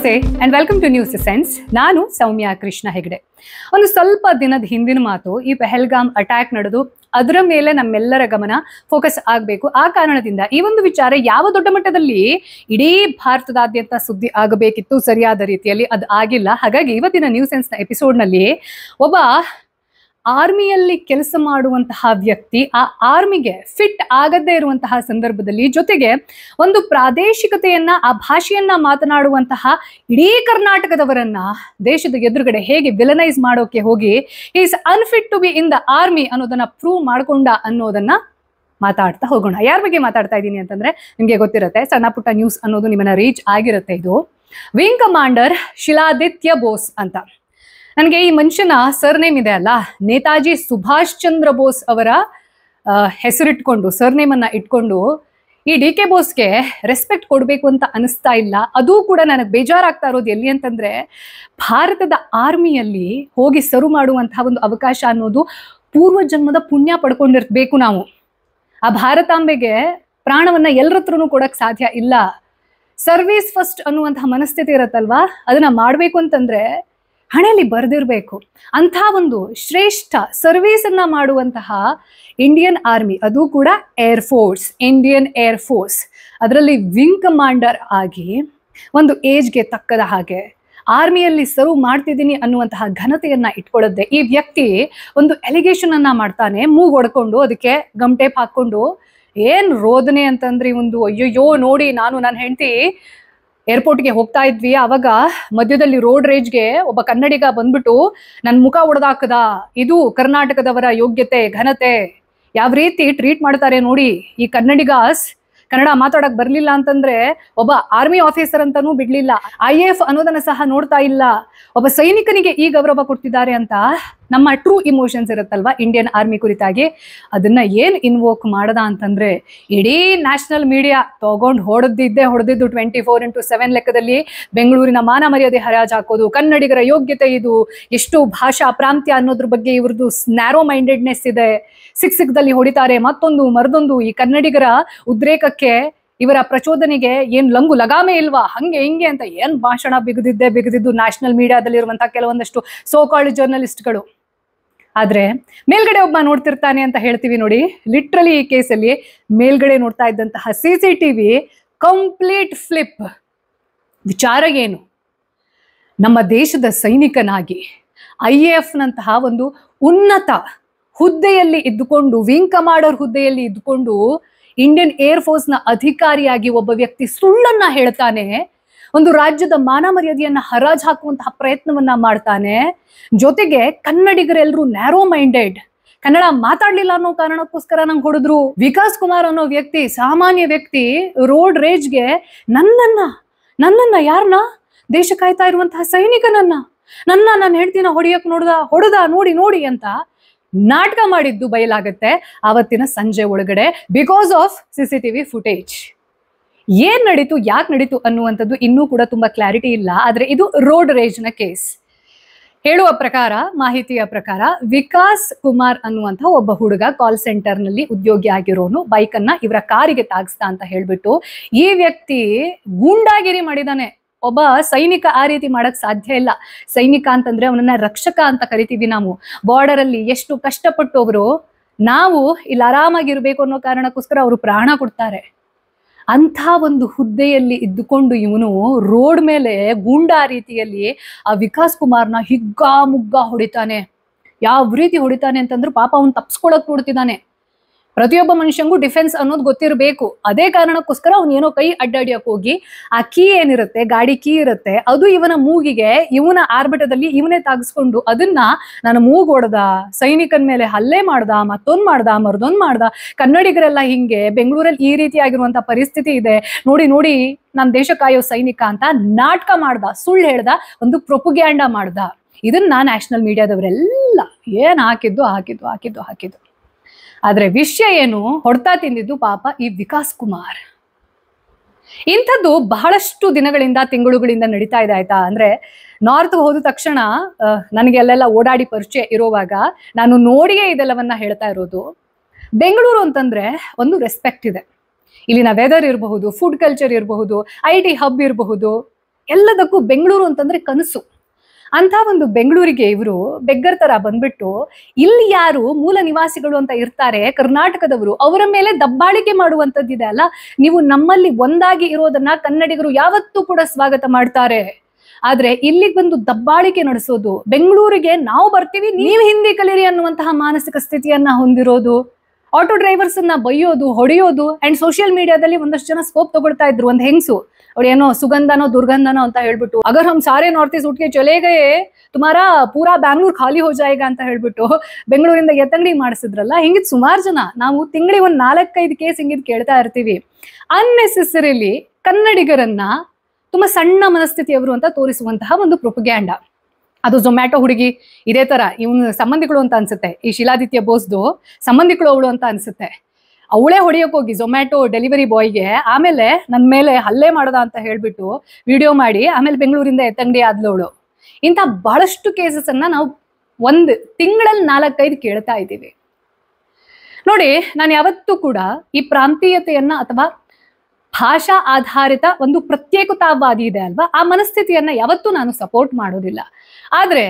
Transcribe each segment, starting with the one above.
ನಮಸ್ತೆ and welcome to News Sense. ನಾನು ಸೌಮ್ಯ ಕೃಷ್ಣ ಹೆಗಡೆ. ಒಂದು ಸ್ವಲ್ಪ ದಿನದ ಹಿಂದಿನ ಮಾತು, ಈ ಪಹಲ್ಗಾಮ್ ಅಟ್ಯಾಕ್ ನಡೆದು ಅದರ ಮೇಲೆ ನಮ್ಮೆಲ್ಲರ ಗಮನ ಫೋಕಸ್ ಆಗಬೇಕು. ಆ ಕಾರಣದಿಂದ ಈ ಒಂದು ವಿಚಾರ ಯಾವ ದೊಡ್ಡ ಮಟ್ಟದಲ್ಲಿ ಇಡೀ ಭಾರತದಾದ್ಯಂತ ಸುದ್ದಿ ಆಗಬೇಕಿತ್ತು, ಸರಿಯಾದ ರೀತಿಯಲ್ಲಿ ಅದು ಆಗಿಲ್ಲ. ಹಾಗಾಗಿ ಇವತ್ತಿನ ನ್ಯೂಸ್ ಸೆನ್ಸ್ನ ಎಪಿಸೋಡ್ನಲ್ಲಿ ಒಬ್ಬ ಆರ್ಮಿಯಲ್ಲಿ ಕೆಲಸ ಮಾಡುವಂತಹ ವ್ಯಕ್ತಿ ಆ ಆರ್ಮಿಗೆ ಫಿಟ್ ಆಗದೇ ಇರುವಂತಹ ಸಂದರ್ಭದಲ್ಲಿ, ಜೊತೆಗೆ ಒಂದು ಪ್ರಾದೇಶಿಕತೆಯನ್ನ, ಆ ಭಾಷೆಯನ್ನ ಮಾತನಾಡುವಂತಹ ಇಡೀ ಕರ್ನಾಟಕದವರನ್ನ ದೇಶದ ಎದುರುಗಡೆ ಹೇಗೆ ವಿಲನೈಸ್ ಮಾಡೋಕೆ ಹೋಗಿ is unfit to be in the army ಅನ್ನೋದನ್ನ ಪ್ರೂವ್ ಮಾಡ್ಕೊಂಡ ಅನ್ನೋದನ್ನ ಮಾತಾಡ್ತಾ ಹೋಗೋಣ. ಯಾರ ಬಗ್ಗೆ ಮಾತಾಡ್ತಾ ಇದ್ದೀನಿ ಅಂತಂದ್ರೆ ನಿಮ್ಗೆ ಗೊತ್ತಿರುತ್ತೆ, ಸಣ್ಣ ಪುಟ್ಟ ನ್ಯೂಸ್ ಅನ್ನೋದು ನಿಮ್ಮನ್ನ ರೀಚ್ ಆಗಿರುತ್ತೆ. ಇದು ವಿಂಗ್ ಕಮಾಂಡರ್ ಶಿಲಾದಿತ್ಯ ಬೋಸ್ ಅಂತ. ನನಗೆ ಈ ಮನುಷ್ಯನ ಸರ್ನೇಮ್ ಇದೆ ಅಲ್ಲ, ನೇತಾಜಿ ಸುಭಾಷ್ ಚಂದ್ರ ಬೋಸ್ ಅವರ ಹೆಸರಿಟ್ಕೊಂಡು, ಸರ್ನೇಮ್ ಅನ್ನ ಇಟ್ಕೊಂಡು ಈ ಡಿ ಕೆ ಬೋಸ್ಗೆ ರೆಸ್ಪೆಕ್ಟ್ ಕೊಡಬೇಕು ಅಂತ ಅನಿಸ್ತಾ ಇಲ್ಲ. ಅದೂ ಕೂಡ ನನಗೆ ಬೇಜಾರಾಗ್ತಾ ಇರೋದು ಎಲ್ಲಿ ಅಂತಂದ್ರೆ, ಭಾರತದ ಆರ್ಮಿಯಲ್ಲಿ ಹೋಗಿ ಸರ್ವ್ ಮಾಡುವಂತಹ ಒಂದು ಅವಕಾಶ ಅನ್ನೋದು ಪೂರ್ವ ಜನ್ಮದ ಪುಣ್ಯ ಪಡ್ಕೊಂಡಿರ್ಬೇಕು ನಾವು. ಆ ಭಾರತಾಂಬೆಗೆ ಪ್ರಾಣವನ್ನ ಎಲ್ಲರ ಹತ್ರನೂ ಕೊಡಕ್ ಸಾಧ್ಯ ಇಲ್ಲ. ಸರ್ವಿಸ್ ಫಸ್ಟ್ ಅನ್ನುವಂತಹ ಮನಸ್ಥಿತಿ ಇರತ್ತಲ್ವಾ, ಅದನ್ನ ಮಾಡ್ಬೇಕು ಅಂತಂದ್ರೆ ಹಣೆಯಲ್ಲಿ ಬರೆದಿರ್ಬೇಕು. ಅಂಥ ಒಂದು ಶ್ರೇಷ್ಠ ಸರ್ವಿಸ್ ಅನ್ನ ಮಾಡುವಂತಹ ಇಂಡಿಯನ್ ಆರ್ಮಿ, ಅದು ಕೂಡ air force, Indian air force, ಅದರಲ್ಲಿ ವಿಂಗ್ ಕಮಾಂಡರ್ ಆಗಿ ಒಂದು ಏಜ್ಗೆ ತಕ್ಕದ ಹಾಗೆ ಆರ್ಮಿಯಲ್ಲಿ ಸರ್ವ್ ಮಾಡ್ತಿದ್ದೀನಿ ಅನ್ನುವಂತಹ ಘನತೆಯನ್ನ ಇಟ್ಕೊಳ್ಳುತ್ತೆ ಈ ವ್ಯಕ್ತಿ. ಒಂದು ಎಲಿಗೇಷನ್ ಅನ್ನ ಮಾಡ್ತಾನೆ, ಮೂಗ್ ಹೊಡ್ಕೊಂಡು, ಅದಕ್ಕೆ ಗಮ್ ಟೇಪ್ ಹಾಕೊಂಡು. ಏನ್ ರೋದನೆ ಅಂತಂದ್ರೆ ಒಂದು, ಅಯ್ಯಯ್ಯೋ ನೋಡಿ, ನಾನು ನನ್ನ ಹೆಂಡತಿ ಏರ್ಪೋರ್ಟ್ಗೆ ಹೋಗ್ತಾ ಇದ್ವಿ, ಅವಾಗ ಮಧ್ಯದಲ್ಲಿ ರೋಡ್ ರೇಜ್ಗೆ ಒಬ್ಬ ಕನ್ನಡಿಗ ಬಂದ್ಬಿಟ್ಟು ನನ್ನ ಮುಖ ಹೊಡೆದಾಕದ. ಇದು ಕರ್ನಾಟಕದವರ ಯೋಗ್ಯತೆ, ಘನತೆ, ಯಾವ ರೀತಿ ಟ್ರೀಟ್ ಮಾಡ್ತಾರೆ ನೋಡಿ. ಈ ಕನ್ನಡಿಗಾಸ್ ಕನ್ನಡ ಮಾತಾಡಕ್ ಬರ್ಲಿಲ್ಲ ಅಂತಂದ್ರೆ ಒಬ್ಬ ಆರ್ಮಿ ಆಫೀಸರ್ ಅಂತಾನೂ ಬಿಡ್ಲಿಲ್ಲ. IAF ಅನ್ನೋದನ್ನ ಸಹ ನೋಡ್ತಾ ಇಲ್ಲ. ಒಬ್ಬ ಸೈನಿಕನಿಗೆ ಈ ಗೌರವ ಕೊಡ್ತಿದ್ದಾರೆ ಅಂತ ನಮ್ಮ ಟ್ರೂ ಇಮೋಷನ್ಸ್ ಇರುತ್ತಲ್ವಾ ಇಂಡಿಯನ್ ಆರ್ಮಿ ಕುರಿತಾಗಿ, ಅದನ್ನ ಏನ್ ಇನ್ವೋಕ್ ಮಾಡದ ಅಂತಂದ್ರೆ, ಇಡೀ ನ್ಯಾಷನಲ್ ಮೀಡಿಯಾ ತಗೊಂಡು ಹೊಡೆದಿದ್ದು 24x7 ಲೆಕ್ಕದಲ್ಲಿ ಬೆಂಗಳೂರಿನ ಮಾನ ಮರ್ಯಾದೆ ಹರಾಜ್ ಹಾಕೋದು, ಕನ್ನಡಿಗರ ಯೋಗ್ಯತೆ ಇದು, ಎಷ್ಟು ಭಾಷಾ ಪ್ರಾಂತ್ಯ ಅನ್ನೋದ್ರ ಬಗ್ಗೆ ಇವ್ರದ್ದು ನ್ಯಾರೋ ಮೈಂಡೆಡ್ನೆಸ್ ಇದೆ, ಸಿಕ್ದಲ್ಲಿ ಹೊಡಿತಾರೆ, ಮತ್ತೊಂದು ಮರದೊಂದು. ಈ ಕನ್ನಡಿಗರ ಉದ್ರೇಕಕ್ಕೆ, ಇವರ ಪ್ರಚೋದನೆಗೆ ಏನ್ ಲಗಾಮೆ ಇಲ್ವಾ, ಹಂಗೆ ಹಿಂಗೆ ಅಂತ ಏನ್ ಭಾಷಣ ಬಿಗಿದಿದ್ದು ನ್ಯಾಷನಲ್ ಮೀಡಿಯಾದಲ್ಲಿರುವಂತಹ ಕೆಲವೊಂದಷ್ಟು ಸೋಕಾಲ್ಡ್ ಜರ್ನಲಿಸ್ಟ್ಗಳು. ಆದ್ರೆ ಮೇಲ್ಗಡೆ ಒಬ್ಬ ನೋಡ್ತಿರ್ತಾನೆ ಅಂತ ಹೇಳ್ತೀವಿ ನೋಡಿ, ಲಿಟ್ರಲಿ ಈ ಕೇಸಲ್ಲಿ ಮೇಲ್ಗಡೆ ನೋಡ್ತಾ ಇದ್ದಂತಹ CCTV ಕಂಪ್ಲೀಟ್ ಫ್ಲಿಪ್. ವಿಚಾರ ಏನು? ನಮ್ಮ ದೇಶದ ಸೈನಿಕನಾಗಿ IAF ನಂತಹ ಒಂದು ಉನ್ನತ ಹುದ್ದೆಯಲ್ಲಿ ಇದ್ದುಕೊಂಡು, ವಿಂಗ್ ಕಮಾಂಡರ್ ಹುದ್ದೆಯಲ್ಲಿ ಇದ್ದುಕೊಂಡು ಇಂಡಿಯನ್ ಏರ್ ಫೋರ್ಸ್ ನ ಅಧಿಕಾರಿಯಾಗಿ ಒಬ್ಬ ವ್ಯಕ್ತಿ ಸುಳ್ಳನ್ನ ಹೇಳ್ತಾನೆ, ಒಂದು ರಾಜ್ಯದ ಮಾನ ಮರ್ಯಾದೆಯನ್ನ ಹರಾಜ್ ಹಾಕುವಂತಹ ಪ್ರಯತ್ನವನ್ನ ಮಾಡ್ತಾನೆ. ಜೊತೆಗೆ ಕನ್ನಡಿಗರೆಲ್ಲರೂ ನ್ಯಾರೋ ಮೈಂಡೆಡ್, ಕನ್ನಡ ಮಾತಾಡ್ಲಿಲ್ಲ ಅನ್ನೋ ಕಾರಣಕ್ಕೋಸ್ಕರ ನಂಗೆ ಹೊಡೆದ್ರು. ವಿಕಾಸ್ ಕುಮಾರ್ ಅನ್ನೋ ವ್ಯಕ್ತಿ, ಸಾಮಾನ್ಯ ವ್ಯಕ್ತಿ, ರೋಡ್ ರೇಜ್ಗೆ ನನ್ನನ್ನ ಯಾರನ್ನ, ದೇಶ ಕಾಯ್ತಾ ಇರುವಂತಹ ಸೈನಿಕನನ್ನ, ನನ್ನ ಹೆಂಡ್ತಿನ ಹೊಡೆಯಕ್ ಹೊಡೆದ ನೋಡಿ ಅಂತ ನಾಟಕ ಮಾಡಿದ್ದು ಬಯಲಾಗತ್ತೆ ಆವತ್ತಿನ ಸಂಜೆ ಒಳಗಡೆ, ಬಿಕಾಸ್ ಆಫ್ CCTV ಫುಟೇಜ್. ಏನ್ ನಡೀತು, ಯಾಕೆ ನಡೀತು ಅನ್ನುವಂಥದ್ದು ಇನ್ನೂ ಕೂಡ ತುಂಬಾ ಕ್ಲಾರಿಟಿ ಇಲ್ಲ. ಆದ್ರೆ ಇದು ರೋಡ್ ರೇಜ್ ನ ಕೇಸ್. ಹೇಳುವ ಪ್ರಕಾರ, ಮಾಹಿತಿಯ ಪ್ರಕಾರ, ವಿಕಾಸ್ ಕುಮಾರ್ ಅನ್ನುವಂಥ ಒಬ್ಬ ಹುಡುಗ ಕಾಲ್ ಸೆಂಟರ್ ನಲ್ಲಿ ಉದ್ಯೋಗಿ ಆಗಿರೋನು ಬೈಕ್ ಅನ್ನ ಇವರ ಕಾರಿಗೆ ತಾಗಿಸ್ತಾ ಅಂತ ಹೇಳ್ಬಿಟ್ಟು ಈ ವ್ಯಕ್ತಿ ಗೂಂಡಾಗಿರಿ ಮಾಡಿದಾನೆ. ಒಬ್ಬ ಸೈನಿಕ ಆ ರೀತಿ ಮಾಡಕ್ ಸಾಧ್ಯ ಇಲ್ಲ. ಸೈನಿಕ ಅಂತಂದ್ರೆ ಅವನನ್ನ ರಕ್ಷಕ ಅಂತ ಕರಿತೀವಿ ನಾವು. ಬಾರ್ಡರ್ ಅಲ್ಲಿ ಎಷ್ಟು ಕಷ್ಟಪಟ್ಟು ಅವರು, ನಾವು ಇಲ್ಲಿ ಆರಾಮಾಗಿರ್ಬೇಕು ಅನ್ನೋ ಕಾರಣಕ್ಕೋಸ್ಕರ ಅವರು ಪ್ರಾಣ ಕೊಡ್ತಾರೆ. ಅಂಥ ಒಂದು ಹುದ್ದೆಯಲ್ಲಿ ಇದ್ದುಕೊಂಡು ಇವನು ರೋಡ್ ಮೇಲೆ ಗೂಂಡಾ ರೀತಿಯಲ್ಲಿ ಆ ವಿಕಾಸ್ ಕುಮಾರ್ನ ಮುಗ್ಗ ಹೊಡಿತಾನೆ. ಯಾವ ರೀತಿ ಹೊಡಿತಾನೆ ಅಂತಂದ್ರೆ, ಪಾಪ ಅವ್ನು ತಪ್ಸ್ಕೊಳಕ್ ನೋಡ್ತಿದ್ದಾನೆ. ಪ್ರತಿಯೊಬ್ಬ ಮನುಷ್ಯಂಗೂ ಡಿಫೆನ್ಸ್ ಅನ್ನೋದು ಗೊತ್ತಿರಬೇಕು. ಅದೇ ಕಾರಣಕ್ಕೋಸ್ಕರ ಅವ್ನು ಏನೋ ಕೈ ಅಡ್ಡಾಡಿಯಕ್ಕೆ ಹೋಗಿ ಆ ಕೀ ಏನಿರುತ್ತೆ, ಗಾಡಿ ಕೀ ಇರುತ್ತೆ, ಅದು ಇವನ ಮೂಗಿಗೆ, ಇವನ ಆರ್ಭಟದಲ್ಲಿ ಇವನೇ ತಾಗಿಸ್ಕೊಂಡು ಅದನ್ನ ನಾನು ಮೂಗು ಹೊಡೆದ, ಸೈನಿಕನ ಮೇಲೆ ಹಲ್ಲೆ ಮಾಡ್ದ, ಮತ್ತೊಂದ್ ಮಾಡ್ದ. ಕನ್ನಡಿಗರೆಲ್ಲ ಹಿಂಗೆ, ಬೆಂಗಳೂರಲ್ಲಿ ಈ ರೀತಿ ಆಗಿರುವಂತ ಪರಿಸ್ಥಿತಿ ಇದೆ ನೋಡಿ, ನಮ್ ದೇಶ ಕಾಯೋ ಸೈನಿಕ ಅಂತ ನಾಟಕ ಮಾಡ್ದ, ಸುಳ್ಳು ಹೇಳ್ದ, ಒಂದು ಪ್ರೊಪಗ್ಯಾಂಡ ಮಾಡ್ದ. ಇದನ್ನ ನ್ಯಾಷನಲ್ ಮೀಡಿಯಾದವರೆಲ್ಲ ಏನ್ ಹಾಕಿದ್ದು. ಆದ್ರೆ ವಿಷಯ ಏನು, ಹೊಡ್ತಾ ತಿಂದಿದ್ದು ಪಾಪ ಈ ವಿಕಾಸ್ ಕುಮಾರ್. ಇಂಥದ್ದು ಬಹಳಷ್ಟು ದಿನಗಳಿಂದ, ತಿಂಗಳುಗಳಿಂದ ನಡೀತಾ ಇದೆ. ಆಯ್ತಾ ಅಂದ್ರೆ, ನಾರ್ತ್ ಹೋದ ತಕ್ಷಣ ನನಗೆ ಅಲ್ಲೆಲ್ಲ ಓಡಾಡಿ ಪರಿಚಯ ಇರುವಾಗ ನಾನು ನೋಡಿಯೇ ಇದೆಲ್ಲವನ್ನ ಹೇಳ್ತಾ ಇರೋದು. ಬೆಂಗಳೂರು ಅಂತಂದ್ರೆ ಒಂದು ರೆಸ್ಪೆಕ್ಟ್ ಇದೆ. ಇಲ್ಲಿನ ವೆದರ್ ಇರಬಹುದು, ಫುಡ್ ಕಲ್ಚರ್ ಇರಬಹುದು, IT ಹಬ್ ಇರಬಹುದು, ಎಲ್ಲದಕ್ಕೂ ಬೆಂಗಳೂರು ಅಂತಂದ್ರೆ ಕನಸು. ಅಂತ ಒಂದು ಬೆಂಗಳೂರಿಗೆ ಇವರು ಬೆಗ್ಗರ್ ತರ ಬಂದ್ಬಿಟ್ಟು ಇಲ್ಲಿ ಯಾರು ಮೂಲ ನಿವಾಸಿಗಳು ಅಂತ ಇರ್ತಾರೆ ಕರ್ನಾಟಕದವರು, ಅವರ ಮೇಲೆ ದಬ್ಬಾಳಿಕೆ ಮಾಡುವಂತದ್ದಿದೆ ಅಲ್ಲ. ನೀವು ನಮ್ಮಲ್ಲಿ ಒಂದಾಗಿ ಇರೋದನ್ನ ಕನ್ನಡಿಗರು ಯಾವತ್ತೂ ಕೂಡ ಸ್ವಾಗತ ಮಾಡ್ತಾರೆ. ಆದ್ರೆ ಇಲ್ಲಿಗೆ ಬಂದು ದಬ್ಬಾಳಿಕೆ ನಡೆಸೋದು, ಬೆಂಗಳೂರಿಗೆ ನಾವು ಬರ್ತೀವಿ ನೀವು ಹಿಂದಿ ಕಲೀರಿ ಅನ್ನುವಂತಹ ಮಾನಸಿಕ ಸ್ಥಿತಿಯನ್ನ ಹೊಂದಿರೋದು, ಆಟೋ ಡ್ರೈವರ್ಸ್ ಅನ್ನ ಬೈಯೋದು, ಹೊಡೆಯೋದು, ಅಂಡ್ ಸೋಷಿಯಲ್ ಮೀಡಿಯಾದಲ್ಲಿ ಒಂದಷ್ಟು ಜನ ಸ್ಕೋಪ್ ತಗೊಳ್ತಾ ಇದ್ರು. ಒಂದು ಹೆಂಗ್ಸು ಅವಳು ಏನೋ ಸುಗಂಧನೋ ದುರ್ಗಂಧನೋ ಅಂತ ಹೇಳ್ಬಿಟ್ಟು, ಅಗರ್ ಹಮ್ ಸಾರೆ ನಾರ್ತ್ ಈಸ್ಟ್ ಉಟ್ಕೆ ಚಲೆ ಗಯೆ ತುಮಾರಾ ಪೂರಾ ಬ್ಯಾಂಗ್ಳೂರ್ ಖಾಲಿ ಹೋ ಜಾಯೇಗ ಅಂತ ಹೇಳ್ಬಿಟ್ಟು ಬೆಂಗಳೂರಿಂದ ಎತ್ತಂಗಡಿ ಮಾಡಿಸಿದ್ರಲ್ಲ. ಹಿಂಗಿದ್ ಸುಮಾರು ಜನ, ನಾವು ತಿಂಗಳಿಗೆ ಒಂದು 4-5 ಕೇಸ್ ಹಿಂಗಿದ್ ಕೇಳ್ತಾ ಇರ್ತೀವಿ. ಅನ್ನೆಸೆಸರಿಲಿ ಕನ್ನಡಿಗರನ್ನ ತುಂಬಾ ಸಣ್ಣ ಮನಸ್ಥಿತಿಯವರು ಅಂತ ತೋರಿಸುವಂತಹ ಒಂದು ಪ್ರೊಪಗ್ಯಾಂಡ. ಅದು ಝೊಮ್ಯಾಟೊ ಹುಡುಗಿ ಇದೇ ತರ ಇವನು ಸಂಬಂಧಿಗಳು ಅಂತ ಅನ್ಸುತ್ತೆ, ಈ ಶಿಲಾದಿತ್ಯ ಬೋಸ್ದು ಸಂಬಂಧಿಗಳು ಅವಳು ಅಂತ ಅನ್ಸುತ್ತೆ. ಅವಳೇ ಹೊಡೆಯೋಕೆ ಹೋಗಿ ಝೊಮ್ಯಾಟೊ ಡೆಲಿವರಿ ಬಾಯ್ಗೆ ಆಮೇಲೆ ನನ್ನ ಮೇಲೆ ಹಲ್ಲೆ ಮಾಡದ ಅಂತ ಹೇಳ್ಬಿಟ್ಟು ವಿಡಿಯೋ ಮಾಡಿ ಆಮೇಲೆ ಬೆಂಗಳೂರಿಂದ ಎತ್ತಂಗಡಿ ಆದ್ಲವಳು. ಇಂಥ ಬಹಳಷ್ಟು ಕೇಸಸ್ ಅನ್ನ ನಾವು ಒಂದು ತಿಂಗಳಲ್ಲಿ 4-5 ಕೇಳ್ತಾ ಇದ್ದೀವಿ. ನೋಡಿ, ನಾನು ಯಾವತ್ತೂ ಕೂಡ ಈ ಪ್ರಾಂತೀಯತೆಯನ್ನ ಅಥವಾ ಭಾಷಾ ಆಧಾರಿತ ಒಂದು ಪ್ರತ್ಯೇಕತಾವಾದಿ ಇದೆ ಅಲ್ವಾ, ಆ ಮನಸ್ಥಿತಿಯನ್ನ ಯಾವತ್ತೂ ನಾನು ಸಪೋರ್ಟ್ ಮಾಡೋದಿಲ್ಲ. ಆದ್ರೆ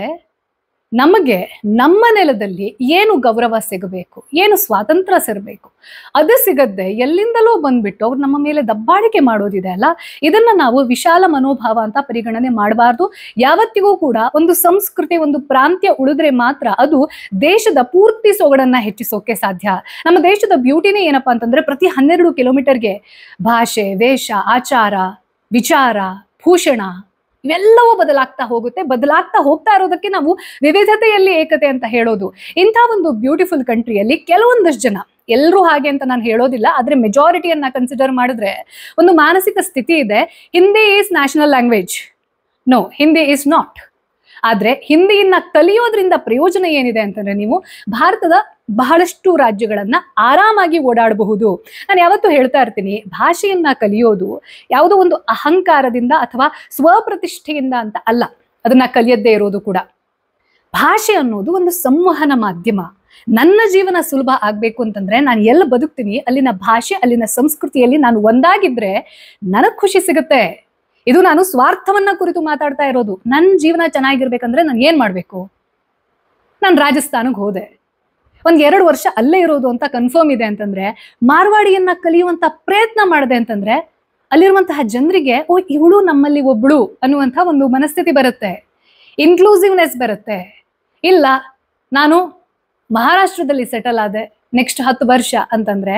ನಮಗೆ ನಮ್ಮ ನೆಲದಲ್ಲಿ ಏನು ಗೌರವ ಸಿಗಬೇಕು, ಏನು ಸ್ವಾತಂತ್ರ್ಯ ಸಿಗಬೇಕು, ಅದು ಸಿಗದೆ ಎಲ್ಲಿಂದಲೂ ಬಂದ್ಬಿಟ್ಟು ಅವ್ರು ನಮ್ಮ ಮೇಲೆ ದಬ್ಬಾಳಿಕೆ ಮಾಡೋದಿದೆ ಅಲ್ಲ, ಇದನ್ನ ನಾವು ವಿಶಾಲ ಮನೋಭಾವ ಅಂತ ಪರಿಗಣನೆ ಮಾಡಬಾರ್ದು. ಯಾವತ್ತಿಗೂ ಕೂಡ ಒಂದು ಸಂಸ್ಕೃತಿ, ಒಂದು ಪ್ರಾಂತ್ಯ ಉಳಿದ್ರೆ ಮಾತ್ರ ಅದು ದೇಶದ ಪೂರ್ತಿ ಸೊಗಡನ್ನ ಹೆಚ್ಚಿಸೋಕೆ ಸಾಧ್ಯ. ನಮ್ಮ ದೇಶದ ಬ್ಯೂಟಿನೇ ಏನಪ್ಪಾ ಅಂತಂದ್ರೆ ಪ್ರತಿ 12 ಕಿಲೋಮೀಟರ್ಗೆ ಭಾಷೆ, ವೇಷ, ಆಚಾರ, ವಿಚಾರ, ಭೂಷಣ ಇವೆಲ್ಲವೂ ಬದಲಾಗ್ತಾ ಹೋಗುತ್ತೆ. ಬದಲಾಗ್ತಾ ಹೋಗ್ತಾ ಇರೋದಕ್ಕೆ ನಾವು ವಿವಿಧತೆಯಲ್ಲಿ ಏಕತೆ ಅಂತ ಹೇಳೋದು. ಇಂಥ ಒಂದು ಬ್ಯೂಟಿಫುಲ್ ಕಂಟ್ರಿಯಲ್ಲಿ ಕೆಲವೊಂದಷ್ಟು ಜನ, ಎಲ್ಲರೂ ಹಾಗೆ ಅಂತ ನಾನು ಹೇಳೋದಿಲ್ಲ, ಆದ್ರೆ ಮೆಜಾರಿಟಿಯನ್ನ ಕನ್ಸಿಡರ್ ಮಾಡಿದ್ರೆ ಒಂದು ಮಾನಸಿಕ ಸ್ಥಿತಿ ಇದೆ, Hindi is national language. No, Hindi is not. ಆದ್ರೆ ಹಿಂದಿಯನ್ನ ಕಲಿಯೋದ್ರಿಂದ ಪ್ರಯೋಜನ ಏನಿದೆ ಅಂತಂದ್ರೆ ನೀವು ಭಾರತದ ಬಹಳಷ್ಟು ರಾಜ್ಯಗಳನ್ನ ಆರಾಮಾಗಿ ಓಡಾಡಬಹುದು. ನಾನು ಯಾವತ್ತೂ ಹೇಳ್ತಾ ಇರ್ತೀನಿ, ಭಾಷೆಯನ್ನ ಕಲಿಯೋದು ಯಾವುದೋ ಒಂದು ಅಹಂಕಾರದಿಂದ ಅಥವಾ ಸ್ವಪ್ರತಿಷ್ಠೆಯಿಂದ ಅಂತ ಅಲ್ಲ, ಅದನ್ನ ಕಲಿಯದ್ದೇ ಇರೋದು ಕೂಡ. ಭಾಷೆ ಅನ್ನೋದು ಒಂದು ಸಂವಹನ ಮಾಧ್ಯಮ. ನನ್ನ ಜೀವನ ಸುಲಭ ಆಗ್ಬೇಕು ಅಂತಂದ್ರೆ ನಾನು ಎಲ್ಲಿ ಬದುಕ್ತೀನಿ ಅಲ್ಲಿನ ಭಾಷೆ, ಅಲ್ಲಿನ ಸಂಸ್ಕೃತಿಯಲ್ಲಿ ನಾನು ಒಂದಾಗಿದ್ರೆ ನನಗ್ ಖುಷಿ ಸಿಗುತ್ತೆ. ಇದು ನಾನು ಸ್ವಾರ್ಥವನ್ನ ಕುರಿತು ಮಾತಾಡ್ತಾ ಇರೋದು. ನನ್ನ ಜೀವನ ಚೆನ್ನಾಗಿರ್ಬೇಕಂದ್ರೆ ನಾನು ಏನ್ ಮಾಡ್ಬೇಕು? ನಾನು ರಾಜಸ್ಥಾನಕ್ಕೆ ಹೋದೆ, 1-2 ವರ್ಷ ಅಲ್ಲೇ ಇರೋದು ಅಂತ ಕನ್ಫರ್ಮ್ ಇದೆ ಅಂತಂದ್ರೆ, ಮಾರ್ವಾಡಿಯನ್ನ ಕಲಿಯುವಂತ ಪ್ರಯತ್ನ ಮಾಡಿದೆ ಅಂತಂದ್ರೆ ಅಲ್ಲಿರುವಂತಹ ಜನರಿಗೆ ಓ ಇವಳು ನಮ್ಮಲ್ಲಿ ಒಬ್ಳು ಅನ್ನುವಂಥ ಒಂದು ಮನಸ್ಥಿತಿ ಬರುತ್ತೆ, ಇನ್ಕ್ಲೂಸಿವ್ನೆಸ್ ಬರುತ್ತೆ. ಇಲ್ಲ, ನಾನು ಮಹಾರಾಷ್ಟ್ರದಲ್ಲಿ ಸೆಟಲ್ ಆದೆ ನೆಕ್ಸ್ಟ್ 10 ವರ್ಷ ಅಂತಂದ್ರೆ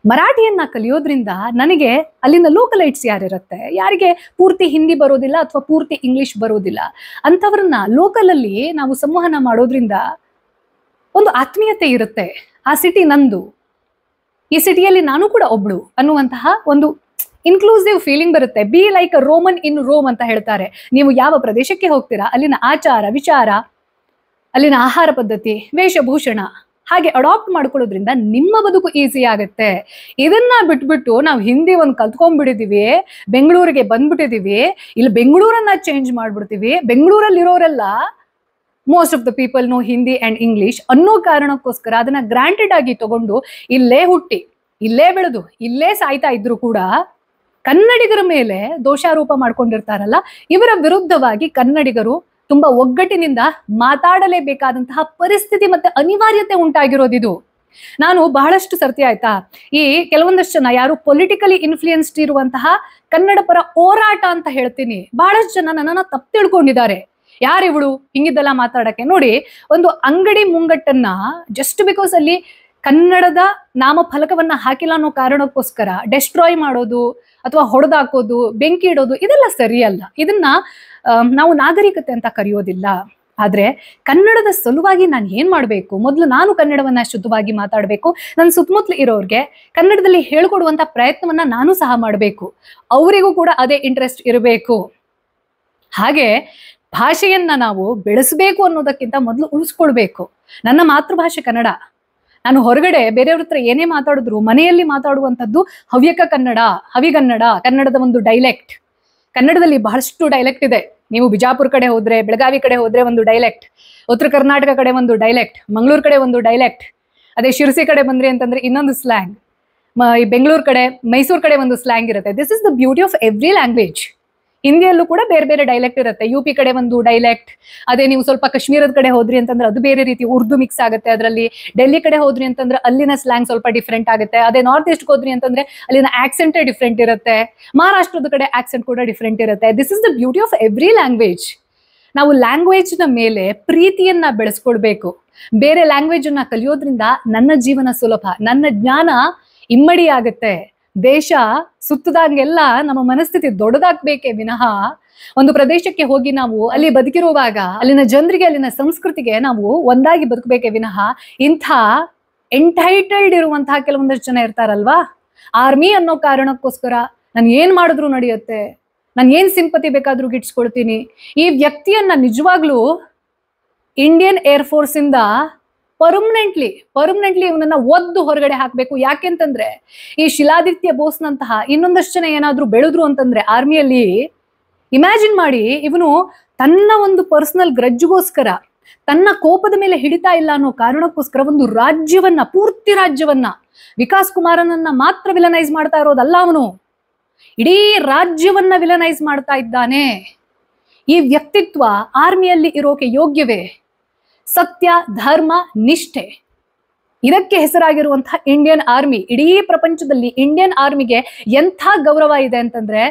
ಮರಾಠಿಯನ್ನ ಕಲಿಯೋದ್ರಿಂದ ನನಗೆ ಅಲ್ಲಿನ ಲೋಕಲೈಟ್ಸ್ ಯಾರಿರುತ್ತೆ, ಯಾರಿಗೆ ಪೂರ್ತಿ ಹಿಂದಿ ಬರೋದಿಲ್ಲ ಅಥವಾ ಪೂರ್ತಿ ಇಂಗ್ಲಿಷ್ ಬರೋದಿಲ್ಲ, ಅಂಥವ್ರನ್ನ ಲೋಕಲಲ್ಲಿ ನಾವು ಸಂವಹನ ಮಾಡೋದ್ರಿಂದ ಒಂದು ಆತ್ಮೀಯತೆ ಇರುತ್ತೆ. ಆ ಸಿಟಿ ನಂದು, ಈ ಸಿಟಿಯಲ್ಲಿ ನಾನು ಕೂಡ ಒಬ್ಳು ಅನ್ನುವಂತಹ ಒಂದು ಇನ್ಕ್ಲೂಸಿವ್ ಫೀಲಿಂಗ್ ಬರುತ್ತೆ. Be like a Roman in Rome ಅಂತ ಹೇಳ್ತಾರೆ. ನೀವು ಯಾವ ಪ್ರದೇಶಕ್ಕೆ ಹೋಗ್ತೀರಾ ಅಲ್ಲಿನ ಆಚಾರ, ವಿಚಾರ, ಅಲ್ಲಿನ ಆಹಾರ ಪದ್ಧತಿ, ವೇಷಭೂಷಣ ಹಾಗೆ ಅಡಾಪ್ಟ್ ಮಾಡ್ಕೊಳ್ಳೋದ್ರಿಂದ ನಿಮ್ಮ ಬದುಕು ಈಸಿ ಆಗುತ್ತೆ. ಇದನ್ನ ಬಿಟ್ಬಿಟ್ಟು ನಾವು ಹಿಂದಿ ಒಂದು ಕಲ್ತ್ಕೊಂಡ್ಬಿಟ್ಟಿದೀವಿ, ಬೆಂಗಳೂರಿಗೆ ಬಂದ್ಬಿಟ್ಟಿದೀವಿ, ಇಲ್ಲಿ ಬೆಂಗಳೂರನ್ನ ಚೇಂಜ್ ಮಾಡ್ಬಿಡ್ತೀವಿ, ಬೆಂಗಳೂರಲ್ಲಿರೋರೆಲ್ಲ most of the people know Hindi and English ಅನ್ನೋ ಕಾರಣಕ್ಕೋಸ್ಕರ ಅದನ್ನ ಗ್ರಾಂಟೆಡ್ ಆಗಿ ತಗೊಂಡು ಇಲ್ಲೇ ಹುಟ್ಟಿ, ಇಲ್ಲೇ ಬೆಳೆದು, ಇಲ್ಲೇ ಸಾಯ್ತಾ ಇದ್ರು ಕೂಡ ಕನ್ನಡಿಗರ ಮೇಲೆ ದೋಷಾರೋಪ ಮಾಡ್ಕೊಂಡಿರ್ತಾರಲ್ಲ, ಇವರ ವಿರುದ್ಧವಾಗಿ ಕನ್ನಡಿಗರು ತುಂಬಾ ಒಗ್ಗಟ್ಟಿನಿಂದ ಮಾತಾಡಲೇಬೇಕಾದಂತಹ ಪರಿಸ್ಥಿತಿ ಮತ್ತೆ ಅನಿವಾರ್ಯತೆ ಉಂಟಾಗಿರೋದಿದು. ನಾನು ಬಹಳಷ್ಟು ಸರ್ತಿ ಆಯ್ತಾ, ಈ ಕೆಲವೊಂದಷ್ಟು ಜನ ಯಾರು ಪೊಲಿಟಿಕಲಿ ಇನ್ಫ್ಲೂಯೆನ್ಸ್ಡ್ ಇರುವಂತಹ ಕನ್ನಡ ಪರ ಹೋರಾಟ ಅಂತ ಹೇಳ್ತೀನಿ, ಬಹಳಷ್ಟು ಜನ ನನ್ನನ್ನ ತಪ್ಪು ತಿಳ್ಕೊಂಡಿದ್ದಾರೆ. ಯಾರಿವಳು ಹಿಂಗಿದ್ದೆಲ್ಲ ಮಾತಾಡಕ್ಕೆ? ನೋಡಿ, ಒಂದು ಅಂಗಡಿ ಮುಂಗಟ್ಟನ್ನ ಜಸ್ಟ್ ಬಿಕಾಸ್ ಅಲ್ಲಿ ಕನ್ನಡದ ನಾಮಫಲಕವನ್ನ ಹಾಕಿಲ್ಲ ಅನ್ನೋ ಕಾರಣಕ್ಕೋಸ್ಕರ ಡೆಸ್ಟ್ರಾಯ್ ಮಾಡೋದು ಅಥವಾ ಹೊಡೆದಾಕೋದು, ಬೆಂಕಿ ಇಡೋದು ಇದೆಲ್ಲ ಸರಿಯಲ್ಲ. ಇದನ್ನ ನಾವು ನಾಗರಿಕತೆ ಅಂತ ಕರೆಯೋದಿಲ್ಲ. ಆದ್ರೆ ಕನ್ನಡದ ಸಲುವಾಗಿ ನಾನು ಏನ್ ಮಾಡ್ಬೇಕು, ಮೊದಲು ನಾನು ಕನ್ನಡವನ್ನ ಶುದ್ಧವಾಗಿ ಮಾತಾಡ್ಬೇಕು, ನನ್ನ ಸುತ್ತಮುತ್ತಲು ಇರೋರ್ಗೆ ಕನ್ನಡದಲ್ಲಿ ಹೇಳ್ಕೊಡುವಂತ ಪ್ರಯತ್ನವನ್ನ ನಾನು ಸಹ ಮಾಡಬೇಕು, ಅವರಿಗೂ ಕೂಡ ಅದೇ ಇಂಟ್ರೆಸ್ಟ್ ಇರಬೇಕು. ಹಾಗೆ ಭಾಷೆಯನ್ನ ನಾವು ಬೆಳೆಸಬೇಕು ಅನ್ನೋದಕ್ಕಿಂತ ಮೊದಲು ಉಳಿಸ್ಕೊಳ್ಬೇಕು. ನನ್ನ ಮಾತೃಭಾಷೆ ಕನ್ನಡ. ನಾನು ಹೊರಗಡೆ ಬೇರೆಯವ್ರ ಹತ್ರ ಏನೇ ಮಾತಾಡಿದ್ರು ಮನೆಯಲ್ಲಿ ಮಾತಾಡುವಂಥದ್ದು ಹವ್ಯಕ ಕನ್ನಡ, ಹವಿಗನ್ನಡ, ಕನ್ನಡದ ಒಂದು ಡೈಲೆಕ್ಟ್. ಕನ್ನಡದಲ್ಲಿ ಬಹಳಷ್ಟು ಡೈಲೆಕ್ಟ್ ಇದೆ. ನೀವು ಬಿಜಾಪುರ ಕಡೆ ಹೋದ್ರೆ, ಬೆಳಗಾವಿ ಕಡೆ ಹೋದ್ರೆ ಒಂದು ಡೈಲೆಕ್ಟ್, ಉತ್ತರ ಕರ್ನಾಟಕ ಕಡೆ ಒಂದು ಡೈಲೆಕ್ಟ್, ಮಂಗಳೂರು ಕಡೆ ಒಂದು ಡೈಲೆಕ್ಟ್, ಅದೇ ಶಿರಸಿ ಕಡೆ ಬಂದ್ರಿ ಅಂತಂದ್ರೆ ಇನ್ನೊಂದು ಸ್ಲ್ಯಾಂಗ್, ಈ ಬೆಂಗಳೂರು ಕಡೆ, ಮೈಸೂರು ಕಡೆ ಒಂದು ಸ್ಲ್ಯಾಂಗ್ ಇರುತ್ತೆ. This is the beauty of every language. ಹಿಂದಿಯಲ್ಲೂ ಕೂಡ ಬೇರೆ ಬೇರೆ ಡೈಲೆಕ್ಟ್ ಇರುತ್ತೆ. UP ಕಡೆ ಒಂದು ಡೈಲೆಕ್ಟ್, ಅದೇ ನೀವು ಸ್ವಲ್ಪ ಕಾಶ್ಮೀರದ ಕಡೆ ಹೋದ್ರಿ ಅಂತಂದ್ರೆ ಅದು ಬೇರೆ ರೀತಿ ಉರ್ದು ಮಿಕ್ಸ್ ಆಗುತ್ತೆ ಅದರಲ್ಲಿ. ಡೆಲ್ಲಿ ಕಡೆ ಹೋದ್ರಿ ಅಂತಂದ್ರೆ ಅಲ್ಲಿನ ಸ್ಲ್ಯಾಂಗ್ ಸ್ವಲ್ಪ ಡಿಫ್ರೆಂಟ್ ಆಗುತ್ತೆ. ಅದೇ ನಾರ್ತ್ ಈಸ್ಟ್ ಹೋದ್ರಿ ಅಂತಂದ್ರೆ ಅಲ್ಲಿನ ಆಕ್ಸೆಂಟೇ ಡಿಫ್ರೆಂಟ್ ಇರುತ್ತೆ. ಮಹಾರಾಷ್ಟ್ರದ ಕಡೆ ಆಕ್ಸೆಂಟ್ ಕೂಡ ಡಿಫ್ರೆಂಟ್ ಇರುತ್ತೆ. This is the beauty of every language. ನಾವು ಲ್ಯಾಂಗ್ವೇಜ್ ನ ಮೇಲೆ ಪ್ರೀತಿಯನ್ನ ಬೆಳೆಸ್ಕೊಳ್ಬೇಕು. ಬೇರೆ ಲ್ಯಾಂಗ್ವೇಜ್ ಅನ್ನ ಕಲಿಯೋದ್ರಿಂದ ನನ್ನ ಜೀವನ ಸುಲಭ, ನನ್ನ ಜ್ಞಾನ ಇಮ್ಮಡಿ ಆಗುತ್ತೆ. ದೇಶ ಸುತ್ತದಂಗೆಲ್ಲ ನಮ್ಮ ಮನಸ್ಥಿತಿ ದೊಡ್ಡದಾಗ್ಬೇಕೇ ವಿನಃ ಒಂದು ಪ್ರದೇಶಕ್ಕೆ ಹೋಗಿ ನಾವು ಅಲ್ಲಿ ಬದುಕಿರುವಾಗ ಅಲ್ಲಿನ ಜನರಿಗೆ ಅಲ್ಲಿನ ಸಂಸ್ಕೃತಿಗೆ ನಾವು ಒಂದಾಗಿ ಬದುಕಬೇಕೇ ವಿನಃ ಇಂಥ ಎಂಟೈಟಲ್ಡ್ ಇರುವಂತಹ ಕೆಲವೊಂದಷ್ಟು ಜನ ಇರ್ತಾರಲ್ವಾ, ಆರ್ಮಿ ಅನ್ನೋ ಕಾರಣಕ್ಕೋಸ್ಕರ ನಾನು ಏನ್ ಮಾಡಿದ್ರು ನಡೆಯುತ್ತೆ, ನಾನು ಏನ್ ಸಿಂಪತಿ ಬೇಕಾದ್ರೂ ಗಿಟ್ಸ್ಕೊಳ್ತೀನಿ. ಈ ವ್ಯಕ್ತಿಯನ್ನ ನಿಜವಾಗ್ಲೂ ಇಂಡಿಯನ್ ಏರ್ಫೋರ್ಸ್ ಇಂದ ಪರ್ಮನೆಂಟ್ಲಿ ಇವನನ್ನ ಒದ್ದು ಹೊರಗಡೆ ಹಾಕ್ಬೇಕು. ಯಾಕೆಂತಂದ್ರೆ ಈ ಶಿಲಾದಿತ್ಯ ಬೋಸ್ನಂತಹ ಇನ್ನೊಂದಷ್ಟು ಜನ ಏನಾದ್ರೂ ಬೆಳೆದ್ರು ಅಂತಂದ್ರೆ ಆರ್ಮಿಯಲ್ಲಿ, ಇಮ್ಯಾಜಿನ್ ಮಾಡಿ, ಇವನು ತನ್ನ ಒಂದು ಪರ್ಸನಲ್ ಗ್ರಜ್ಗೋಸ್ಕರ, ತನ್ನ ಕೋಪದ ಮೇಲೆ ಹಿಡಿತಾ ಇಲ್ಲ ಅನ್ನೋ ಕಾರಣಕ್ಕೋಸ್ಕರ ಒಂದು ರಾಜ್ಯವನ್ನ, ಪೂರ್ತಿ ರಾಜ್ಯವನ್ನ, ವಿಕಾಸ್ ಕುಮಾರನನ್ನ ಮಾತ್ರ ವಿಲನೈಸ್ ಮಾಡ್ತಾ ಇರೋದಲ್ಲ, ಅವನು ಇಡೀ ರಾಜ್ಯವನ್ನ ವಿಲನೈಸ್ ಮಾಡ್ತಾ ಇದ್ದಾನೆ. ಈ ವ್ಯಕ್ತಿತ್ವ ಆರ್ಮಿಯಲ್ಲಿ ಇರೋಕೆ ಯೋಗ್ಯವೇ? ಸತ್ಯ, ಧರ್ಮ, ನಿಷ್ಠೆ, ಇದಕ್ಕೆ ಹೆಸರಾಗಿರುವಂತಹ ಇಂಡಿಯನ್ ಆರ್ಮಿ. ಇಡೀ ಪ್ರಪಂಚದಲ್ಲಿ ಇಂಡಿಯನ್ ಆರ್ಮಿಗೆ ಎಂಥ ಗೌರವ ಇದೆ ಅಂತಂದ್ರೆ,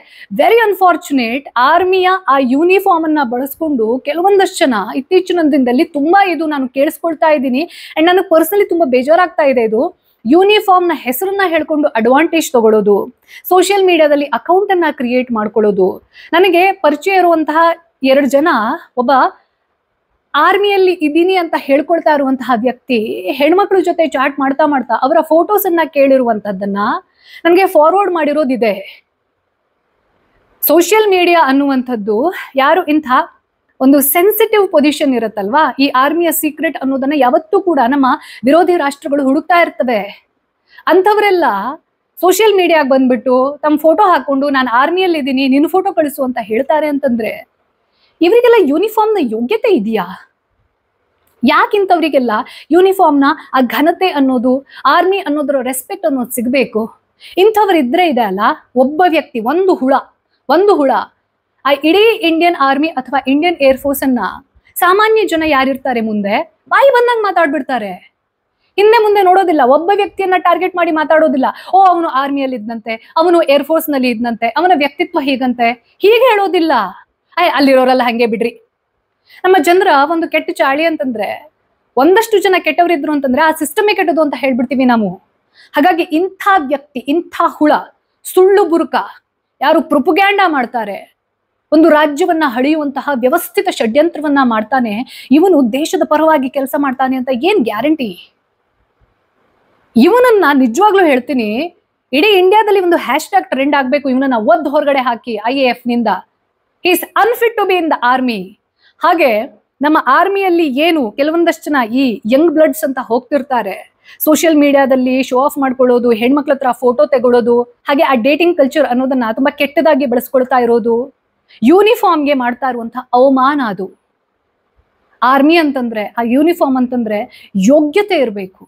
ವೆರಿ ಅನ್ಫಾರ್ಚುನೇಟ್, ಆರ್ಮಿಯ ಆ ಯೂನಿಫಾರ್ಮ್ ಅನ್ನ ಬಳಸ್ಕೊಂಡು ಕೆಲವೊಂದಷ್ಟು ಜನ ಇತ್ತೀಚಿನ ದಿನದಲ್ಲಿ ತುಂಬಾ ಇದು ನಾನು ಕೇಳಿಸ್ಕೊಳ್ತಾ ಇದ್ದೀನಿ. ಅಂಡ್ ನನಗೆ ಪರ್ಸನಲಿ ತುಂಬಾ ಬೇಜಾರಾಗ್ತಾ ಇದೆ. ಇದು ಯೂನಿಫಾರ್ಮ್ ನ ಹೆಸರನ್ನ ಹೇಳ್ಕೊಂಡು ಅಡ್ವಾಂಟೇಜ್ ತಗೊಳ್ಳೋದು, ಸೋಷಿಯಲ್ ಮೀಡಿಯಾದಲ್ಲಿ ಅಕೌಂಟ್ ಅನ್ನ ಕ್ರಿಯೇಟ್ ಮಾಡ್ಕೊಳ್ಳೋದು. ನನಗೆ ಪರಿಚಯ ಇರುವಂತಹ 2 ಜನ, ಒಬ್ಬ ಆರ್ಮಿಯಲ್ಲಿ ಇದ್ದೀನಿ ಅಂತ ಹೇಳ್ಕೊಳ್ತಾ ಇರುವಂತಹ ವ್ಯಕ್ತಿ ಹೆಣ್ಮಕ್ಳ ಜೊತೆ ಚಾಟ್ ಮಾಡ್ತಾ ಅವರ ಫೋಟೋಸ್ ಅನ್ನ ಕೇಳಿರುವಂತದ್ದನ್ನ ನನಗೆ ಫಾರ್ವರ್ಡ್ ಮಾಡಿರೋದಿದೆ. ಸೋಷಿಯಲ್ ಮೀಡಿಯಾ ಅನ್ನುವಂಥದ್ದು ಯಾರು ಇಂಥ ಒಂದು ಸೆನ್ಸಿಟಿವ್ ಪೊಸಿಷನ್ ಇರುತ್ತಲ್ವಾ, ಈ ಆರ್ಮಿಯ ಸೀಕ್ರೆಟ್ ಅನ್ನೋದನ್ನ ಯಾವತ್ತೂ ಕೂಡ ನಮ್ಮ ವಿರೋಧಿ ರಾಷ್ಟ್ರಗಳು ಹುಡುಕ್ತಾ ಇರ್ತವೆ. ಅಂಥವರೆಲ್ಲ ಸೋಷಿಯಲ್ ಮೀಡಿಯಾಗೆ ಬಂದ್ಬಿಟ್ಟು ತಮ್ಮ ಫೋಟೋ ಹಾಕೊಂಡು ನಾನು ಆರ್ಮಿಯಲ್ಲಿ ಇದ್ದೀನಿ, ನಿನ್ನ ಫೋಟೋ ಕಳಿಸು ಅಂತ ಹೇಳ್ತಾರೆ ಅಂತಂದ್ರೆ, ಇವರಿಗೆಲ್ಲ ಯೂನಿಫಾರ್ಮ್ನ ಯೋಗ್ಯತೆ ಇದೆಯಾ? ಯಾಕಿಂತವ್ರಿಗೆಲ್ಲ ಯೂನಿಫಾರ್ಮ್ನ ಆ ಘನತೆ ಅನ್ನೋದು, ಆರ್ಮಿ ಅನ್ನೋದ್ರ ರೆಸ್ಪೆಕ್ಟ್ ಅನ್ನೋದು ಸಿಗಬೇಕು? ಇಂಥವ್ರಿದ್ರೆ ಇದೆ ಅಲ್ಲ, ಒಬ್ಬ ವ್ಯಕ್ತಿ, ಒಂದು ಹುಳ ಆ ಇಡೀ ಇಂಡಿಯನ್ ಆರ್ಮಿ ಅಥವಾ ಇಂಡಿಯನ್ ಏರ್ಫೋರ್ಸ್ ಅನ್ನ, ಸಾಮಾನ್ಯ ಜನ ಯಾರಿರ್ತಾರೆ ಮುಂದೆ ಬಾಯಿ ಬಂದಂಗೆ ಮಾತಾಡ್ಬಿಡ್ತಾರೆ. ಹಿಂದೆ ಮುಂದೆ ನೋಡೋದಿಲ್ಲ, ಒಬ್ಬ ವ್ಯಕ್ತಿಯನ್ನ ಟಾರ್ಗೆಟ್ ಮಾಡಿ ಮಾತಾಡೋದಿಲ್ಲ. ಓ, ಅವನು ಆರ್ಮಿಯಲ್ಲಿ ಇದ್ದಂತೆ, ಅವನು ಏರ್ಫೋರ್ಸ್ ನಲ್ಲಿ ಇದ್ದಂತೆ, ಅವನ ವ್ಯಕ್ತಿತ್ವ ಹೀಗಂತೆ, ಹೀಗೆ ಹೇಳೋದಿಲ್ಲ. ಅಲ್ಲಿರೋರೆಲ್ಲ ಹಂಗೆ ಬಿಡ್ರಿ. ನಮ್ಮ ಜನರ ಒಂದು ಕೆಟ್ಟ ಚಾಳಿ ಅಂತಂದ್ರೆ, ಒಂದಷ್ಟು ಜನ ಕೆಟ್ಟವರಿದ್ರು ಅಂತಂದ್ರೆ ಆ ಸಿಸ್ಟಮೇ ಕೆಟ್ಟದು ಅಂತ ಹೇಳ್ಬಿಡ್ತೀವಿ ನಾವು. ಹಾಗಾಗಿ ಇಂಥ ವ್ಯಕ್ತಿ, ಇಂಥ ಹುಳ, ಸುಳ್ಳು ಬುರುಕ ಯಾರು ಪ್ರೊಪಗ್ಯಾಂಡಾ ಮಾಡ್ತಾರೆ, ಒಂದು ರಾಜ್ಯವನ್ನ ಹಳೆಯುವಂತಹ ವ್ಯವಸ್ಥಿತ ಷಡ್ಯಂತ್ರವನ್ನ ಮಾಡ್ತಾನೆ, ಇವನು ದೇಶದ ಪರವಾಗಿ ಕೆಲಸ ಮಾಡ್ತಾನೆ ಅಂತ ಏನ್ ಗ್ಯಾರಂಟಿ? ಇವನನ್ನ ನಿಜವಾಗ್ಲೂ ಹೇಳ್ತೀನಿ, ಇಡೀ ಇಂಡಿಯಾದಲ್ಲಿ ಒಂದು ಹ್ಯಾಶ್ಟ್ಯಾಗ್ ಟ್ರೆಂಡ್ ಆಗ್ಬೇಕು, ಇವನನ್ನ ಒದ್ದು ಹೊರಗಡೆ ಹಾಕಿ IAF ನಿಂದ. He is unfit to be in the army. ಹಾಗೆ ನಮ್ಮ ಆರ್ಮಿಯಲ್ಲಿ ಏನು ಕೆಲವೊಂದಷ್ಟು ಜನ ಈ ಯಂಗ್ ಬ್ಲಡ್ಸ್ ಅಂತ ಹೋಗ್ತಿರ್ತಾರೆ, ಸೋಷಿಯಲ್ ಮೀಡಿಯಾದಲ್ಲಿ ಶೋ ಆಫ್ ಮಾಡ್ಕೊಳ್ಳೋದು, ಹೆಣ್ಮಕ್ಳ ಹತ್ರ ಫೋಟೋ ತೆಗೊಳ್ಳೋದು, ಹಾಗೆ ಆ ಡೇಟಿಂಗ್ ಕಲ್ಚರ್ ಅನ್ನೋದನ್ನ ತುಂಬಾ ಕೆಟ್ಟದಾಗಿ ಬೆಳೆಸ್ಕೊಳ್ತಾ ಇರೋದು, ಯೂನಿಫಾರ್ಮ್ಗೆ ಮಾಡ್ತಾ ಇರುವಂತಹ ಅವಮಾನ ಅದು. ಆರ್ಮಿ ಅಂತಂದ್ರೆ, ಆ ಯೂನಿಫಾರ್ಮ್ ಅಂತಂದ್ರೆ ಯೋಗ್ಯತೆ ಇರಬೇಕು.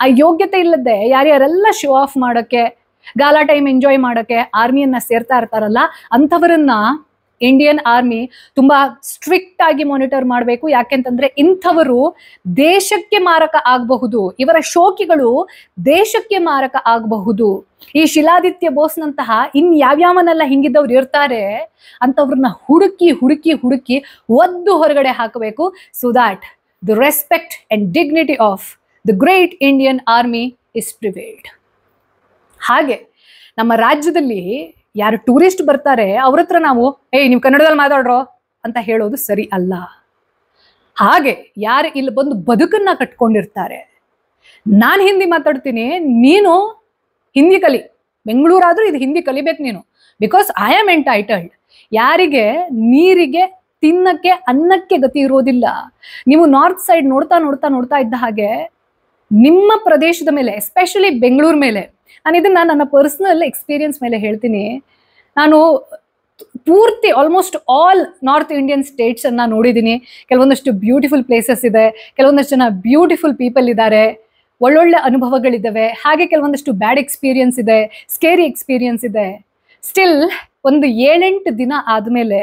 ಆ ಯೋಗ್ಯತೆ ಇಲ್ಲದೆ ಯಾರ್ಯಾರೆಲ್ಲ ಶೋ ಆಫ್ ಮಾಡಕ್ಕೆ, ಗಾಲಾ ಟೈಮ್ ಎಂಜಾಯ್ ಮಾಡಕ್ಕೆ ಆರ್ಮಿಯನ್ನ ಸೇರ್ತಾ ಇರ್ತಾರಲ್ಲ, ಅಂಥವರನ್ನ ಇಂಡಿಯನ್ ಆರ್ಮಿ ತುಂಬಾ ಸ್ಟ್ರಿಕ್ಟ್ ಆಗಿ ಮಾನಿಟರ್ ಮಾಡಬೇಕು. ಯಾಕೆಂತಂದ್ರೆ ಇಂಥವರು ದೇಶಕ್ಕೆ ಮಾರಕ ಆಗಬಹುದು, ಇವರ ಶೋಕಿಗಳು ದೇಶಕ್ಕೆ ಮಾರಕ ಆಗಬಹುದು. ಈ ಶಿಲಾದಿತ್ಯ ಬೋಸ್ನಂತಹ ಯಾವ್ಯಾವನೆಲ್ಲ ಹಿಂಗಿದ್ದವ್ರು ಇರ್ತಾರೆ, ಅಂಥವ್ರನ್ನ ಹುಡುಕಿ ಹುಡುಕಿ ಹುಡುಕಿ ಒದ್ದು ಹೊರಗಡೆ ಹಾಕಬೇಕು. So that the respect and dignity of the great Indian army is prevailed. ಹಾಗೆ ನಮ್ಮ ರಾಜ್ಯದಲ್ಲಿ ಯಾರು ಟೂರಿಸ್ಟ್ ಬರ್ತಾರೆ ಅವ್ರ ಹತ್ರ ನಾವು ನೀವು ಕನ್ನಡದಲ್ಲಿ ಮಾತಾಡ್ರೋ ಅಂತ ಹೇಳೋದು ಸರಿ ಅಲ್ಲ. ಹಾಗೆ ಯಾರು ಇಲ್ಲಿ ಬಂದು ಬದುಕನ್ನ ಕಟ್ಕೊಂಡಿರ್ತಾರೆ, ನಾನು ಹಿಂದಿ ಮಾತಾಡ್ತೀನಿ, ನೀನು ಹಿಂದಿ ಕಲಿ, ಬೆಂಗಳೂರಾದ್ರೂ ಇದು ಹಿಂದಿ ಕಲಿಬೇಕು ನೀನು, ಬಿಕಾಸ್ ಐ ಆಮ್ ಎಂಟೈಟಲ್ಡ್. ಯಾರಿಗೆ ನೀರಿಗೆ, ತಿನ್ನಕ್ಕೆ, ಅನ್ನಕ್ಕೆ ಗತಿ ಇರೋದಿಲ್ಲ. ನೀವು ನಾರ್ತ್ ಸೈಡ್ ನೋಡ್ತಾ ನೋಡ್ತಾ ನೋಡ್ತಾ ಇದ್ದ ಹಾಗೆ ನಿಮ್ಮ ಪ್ರದೇಶದ ಮೇಲೆ, ಎಸ್ಪೆಷಲಿ ಬೆಂಗಳೂರು ಮೇಲೆ, ನಾನು ಇದನ್ನ ನನ್ನ ಪರ್ಸನಲ್ ಎಕ್ಸ್ಪೀರಿಯನ್ಸ್ ಮೇಲೆ ಹೇಳ್ತೀನಿ. ನಾನು ಪೂರ್ತಿ almost all north Indian States ಅನ್ನ ನೋಡಿದ್ದೀನಿ. ಕೆಲವೊಂದಷ್ಟು ಬ್ಯೂಟಿಫುಲ್ ಪ್ಲೇಸಸ್ ಇದೆ, ಕೆಲವೊಂದಷ್ಟು ಜನ ಬ್ಯೂಟಿಫುಲ್ ಪೀಪಲ್ ಇದ್ದಾರೆ, ಒಳ್ಳೊಳ್ಳೆ ಅನುಭವಗಳಿದ್ದಾವೆ. ಹಾಗೆ ಕೆಲವೊಂದಷ್ಟು ಬ್ಯಾಡ್ ಎಕ್ಸ್ಪೀರಿಯನ್ಸ್ ಇದೆ, ಸ್ಕೇರಿ ಎಕ್ಸ್ಪೀರಿಯನ್ಸ್ ಇದೆ. ಸ್ಟಿಲ್ ಒಂದು 7-8 ದಿನ ಆದ್ಮೇಲೆ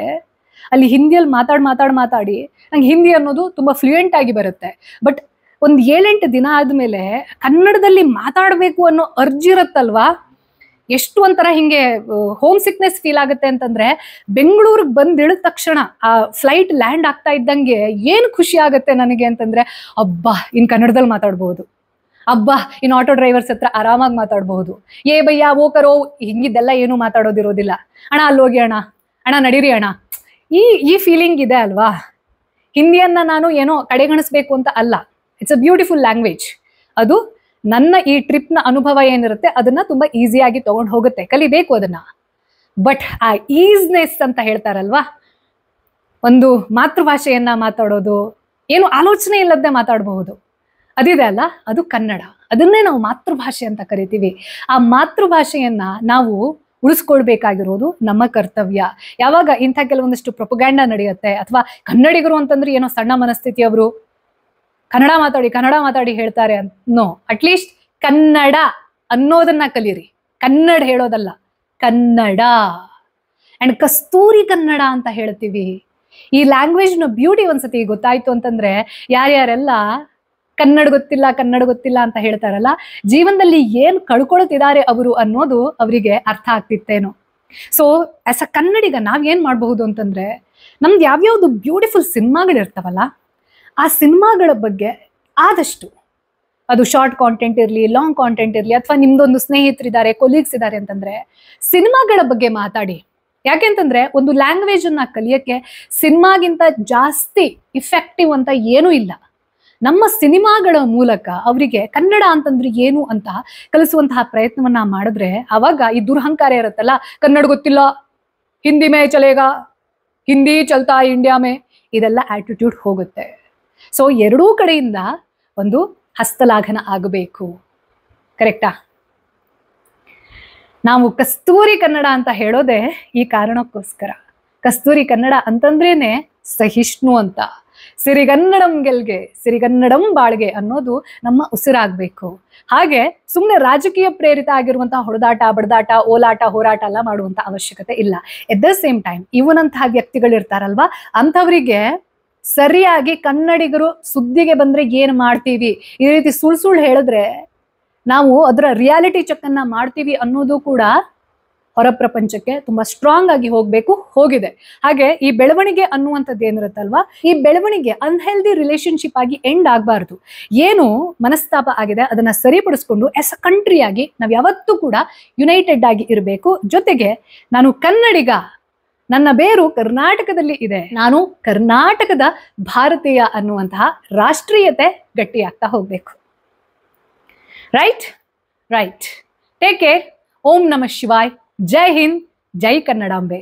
ಅಲ್ಲಿ ಹಿಂದಿಯಲ್ಲಿ ಮಾತಾಡಿ ನಂಗೆ ಹಿಂದಿ ಅನ್ನೋದು ತುಂಬಾ ಫ್ಲೂಯೆಂಟ್ ಆಗಿ ಬರುತ್ತೆ. ಬಟ್ ಒಂದು 7-8 ದಿನ ಆದ್ಮೇಲೆ ಕನ್ನಡದಲ್ಲಿ ಮಾತಾಡ್ಬೇಕು ಅನ್ನೋ ಅರ್ಜಿ ಇರುತ್ತಲ್ವಾ, ಎಷ್ಟು ಒಂಥರ ಹಿಂಗೆ ಹೋಮ್ ಸಿಕ್ನೆಸ್ ಫೀಲ್ ಆಗುತ್ತೆ ಅಂತಂದ್ರೆ, ಬೆಂಗಳೂರಿಗೆ ಬಂದಿಳಿದ ತಕ್ಷಣ ಆ ಫ್ಲೈಟ್ ಲ್ಯಾಂಡ್ ಆಗ್ತಾ ಇದ್ದಂಗೆ ಏನು ಖುಷಿ ಆಗುತ್ತೆ ನನಗೆ ಅಂತಂದ್ರೆ, ಅಬ್ಬಾ ಇನ್ ಕನ್ನಡದಲ್ಲಿ ಮಾತಾಡ್ಬಹುದು, ಅಬ್ಬಾ ಇನ್ ಆಟೋ ಡ್ರೈವರ್ಸ್ ಹತ್ರ ಆರಾಮಾಗಿ ಮಾತಾಡ್ಬಹುದು, ಏ ಬಯ್ಯ ಓ ಕರೋ ಹಿಂಗಿದ್ದೆಲ್ಲ ಏನು ಮಾತಾಡೋದಿರೋದಿಲ್ಲ, ಅಣ್ಣ ಅಲ್ಲೋಗಿ ಅಣ್ಣ ನಡೀರಿ ಅಣ್ಣ, ಈ ಫೀಲಿಂಗ್ ಇದೆ ಅಲ್ವಾ. ಹಿಂದಿಯನ್ನ ನಾನು ಏನೋ ಕಡೆಗಣಿಸ್ಬೇಕು ಅಂತ ಅಲ್ಲ, ಇಟ್ಸ್ ಅ ಬ್ಯೂಟಿಫುಲ್ ಲ್ಯಾಂಗ್ವೇಜ್. ಅದು ನನ್ನ ಈ ಟ್ರಿಪ್ನ ಅನುಭವ ಏನಿರುತ್ತೆ ಅದನ್ನ ತುಂಬಾ ಈಸಿಯಾಗಿ ತಗೊಂಡು ಹೋಗುತ್ತೆ, ಕಲಿಬೇಕು ಅದನ್ನ. ಬಟ್ ಆ ಈಸ್ನೆಸ್ ಅಂತ ಹೇಳ್ತಾರಲ್ವಾ, ಒಂದು ಮಾತೃಭಾಷೆಯನ್ನ ಮಾತಾಡೋದು, ಏನು ಆಲೋಚನೆ ಇಲ್ಲದೆ ಮಾತಾಡಬಹುದು, ಅದಿದೆ ಅಲ್ಲ, ಅದು ಕನ್ನಡ. ಅದನ್ನೇ ನಾವು ಮಾತೃಭಾಷೆ ಅಂತ ಕರಿತೀವಿ. ಆ ಮಾತೃಭಾಷೆಯನ್ನ ನಾವು ಉಳಿಸ್ಕೊಳ್ಬೇಕಾಗಿರೋದು ನಮ್ಮ ಕರ್ತವ್ಯ. ಯಾವಾಗ ಇಂಥ ಕೆಲವೊಂದಿಷ್ಟು ಪ್ರೊಪಗ್ಯಾಂಡ ನಡೆಯುತ್ತೆ, ಅಥವಾ ಕನ್ನಡಿಗರು ಅಂತಂದ್ರೆ ಏನೋ ಸಣ್ಣ ಮನಸ್ಥಿತಿಯವರು ಕನ್ನಡ ಮಾತಾಡಿ ಹೇಳ್ತಾರೆ ನೋ, ಅಟ್ಲೀಸ್ಟ್ ಕನ್ನಡ ಅನ್ನೋದನ್ನ ಕಲೀರಿ, ಕನ್ನಡ ಹೇಳೋದಲ್ಲ, ಕನ್ನಡ. ಅಂಡ್ ಕಸ್ತೂರಿ ಕನ್ನಡ ಅಂತ ಹೇಳ್ತೀವಿ. ಈ ಲ್ಯಾಂಗ್ವೇಜ್ ನ ಬ್ಯೂಟಿ ಒಂದ್ಸತಿ ಗೊತ್ತಾಯ್ತು ಅಂತಂದ್ರೆ, ಯಾರ್ಯಾರೆಲ್ಲ ಕನ್ನಡ ಗೊತ್ತಿಲ್ಲ ಅಂತ ಹೇಳ್ತಾರಲ್ಲ, ಜೀವನದಲ್ಲಿ ಏನ್ ಕಳ್ಕೊಳ್ತಿದ್ದಾರೆ ಅವರು ಅನ್ನೋದು ಅವರಿಗೆ ಅರ್ಥ ಆಗ್ತಿತ್ತೇನೋ. ಸೊ ಆಸ್ ಅ ಕನ್ನಡಿಗ ನಾವ್ ಏನ್ ಮಾಡಬಹುದು ಅಂತಂದ್ರೆ, ನಮ್ದು ಯಾವ್ಯಾವ್ದು ಬ್ಯೂಟಿಫುಲ್ ಸಿನಿಮಾಗಳಿರ್ತಾವಲ್ಲ, ಆ ಸಿನಿಮಾಗಳ ಬಗ್ಗೆ ಆದಷ್ಟು, ಅದು ಶಾರ್ಟ್ ಕಾಂಟೆಂಟ್ ಇರಲಿ, ಲಾಂಗ್ ಕಾಂಟೆಂಟ್ ಇರಲಿ, ಅಥವಾ ನಿಮ್ದೊಂದು ಸ್ನೇಹಿತರಿದ್ದಾರೆ, ಕೊಲೀಗ್ಸ್ ಇದ್ದಾರೆ ಅಂತಂದ್ರೆ ಸಿನಿಮಾಗಳ ಬಗ್ಗೆ ಮಾತಾಡಿ. ಯಾಕೆಂತಂದ್ರೆ ಒಂದು ಲ್ಯಾಂಗ್ವೇಜ್ ಅನ್ನ ಕಲಿಯಕ್ಕೆ ಸಿನಿಮಾಗಿಂತ ಜಾಸ್ತಿ ಇಫೆಕ್ಟಿವ್ ಅಂತ ಏನೂ ಇಲ್ಲ. ನಮ್ಮ ಸಿನಿಮಾಗಳ ಮೂಲಕ ಅವರಿಗೆ ಕನ್ನಡ ಅಂತಂದ್ರೆ ಏನು ಅಂತ ಕಲಿಸುವಂತಹ ಪ್ರಯತ್ನವನ್ನ ಮಾಡಿದ್ರೆ, ಅವಾಗ ಈ ದುರಹಂಕಾರ ಇರುತ್ತಲ್ಲ, ಕನ್ನಡ ಗೊತ್ತಿಲ್ಲ, ಹಿಂದಿ ಮೇ ಚಲೇಗಾ, ಹಿಂದಿ ಚಲ್ತಾ ಇಂಡಿಯಾ ಮೇ, ಇದೆಲ್ಲ ಆಟಿಟ್ಯೂಡ್ ಹೋಗುತ್ತೆ. ಸೊ ಎರಡೂ ಕಡೆಯಿಂದ ಒಂದು ಹಸ್ತಲಾಘನ ಆಗಬೇಕು. ಕರೆಕ್ಟಾ? ನಾವು ಕಸ್ತೂರಿ ಕನ್ನಡ ಅಂತ ಹೇಳೋದೆ ಈ ಕಾರಣಕ್ಕೋಸ್ಕರ. ಕಸ್ತೂರಿ ಕನ್ನಡ ಅಂತಂದ್ರೇನೆ ಸಹಿಷ್ಣು ಅಂತ. ಸಿರಿಗನ್ನಡಂ ಗೆಲ್ಗೆ, ಸಿರಿಗನ್ನಡಂ ಬಾಳ್ಗೆ ಅನ್ನೋದು ನಮ್ಮ ಉಸಿರಾಗಬೇಕು. ಹಾಗೆ ಸುಮ್ಮನೆ ರಾಜಕೀಯ ಪ್ರೇರಿತ ಆಗಿರುವಂತಹ ಹೊಡೆದಾಟ, ಬಡದಾಟ, ಓಲಾಟ, ಹೋರಾಟ ಎಲ್ಲ ಮಾಡುವಂತ ಅವಶ್ಯಕತೆ ಇಲ್ಲ. ಎಟ್ ದ ಸೇಮ್ ಟೈಮ್ ಇವನಂತಹ ವ್ಯಕ್ತಿಗಳಿರ್ತಾರಲ್ವಾ, ಅಂಥವರಿಗೆ ಸರಿಯಾಗಿ ಕನ್ನಡಿಗರು ಸುದ್ದಿಗೆ ಬಂದ್ರೆ ಏನ್ ಮಾಡ್ತೀವಿ, ಈ ರೀತಿ ಸುಳ್ಳು ಹೇಳಿದ್ರೆ ನಾವು ಅದರ ರಿಯಾಲಿಟಿ ಚೆಕ್ ಅನ್ನ ಮಾಡ್ತೀವಿ ಅನ್ನೋದು ಕೂಡ ಹೊರ ಪ್ರಪಂಚಕ್ಕೆ ತುಂಬಾ ಸ್ಟ್ರಾಂಗ್ ಆಗಿ ಹೋಗಿದೆ. ಹಾಗೆ ಈ ಬೆಳವಣಿಗೆ ಅನ್ನುವಂಥದ್ದು ಏನಿರುತ್ತಲ್ವಾ, ಈ ಬೆಳವಣಿಗೆ ಅನ್ಹೆಲ್ದಿ ರಿಲೇಶನ್ಶಿಪ್ ಆಗಿ ಎಂಡ್ ಆಗಬಾರ್ದು. ಏನು ಮನಸ್ತಾಪ ಆಗಿದೆ ಅದನ್ನ ಸರಿಪಡಿಸ್ಕೊಂಡು ಆಸ್ ಅ ಕಂಟ್ರಿಯಾಗಿ ನಾವು ಯಾವತ್ತೂ ಕೂಡ ಯುನೈಟೆಡ್ ಆಗಿ ಇರಬೇಕು. ಜೊತೆಗೆ ನಾನು ಕನ್ನಡಿಗ, ನನ್ನ ಬೇರು ಕರ್ನಾಟಕದಲ್ಲಿ ಇದೆ, ನಾನು ಕರ್ನಾಟಕದ ಭಾರತೀಯ ಅನ್ನುವಂತಹ ರಾಷ್ಟ್ರೀಯತೆ ಗಟ್ಟಿಯಾಗ್ತಾ ಹೋಗ್ಬೇಕು. ರೈಟ್. Take care. ಓಂ ನಮಃ ಶಿವಾಯ್. ಜೈ ಹಿಂದ್, ಜೈ ಕನ್ನಡಾಂಬೆ.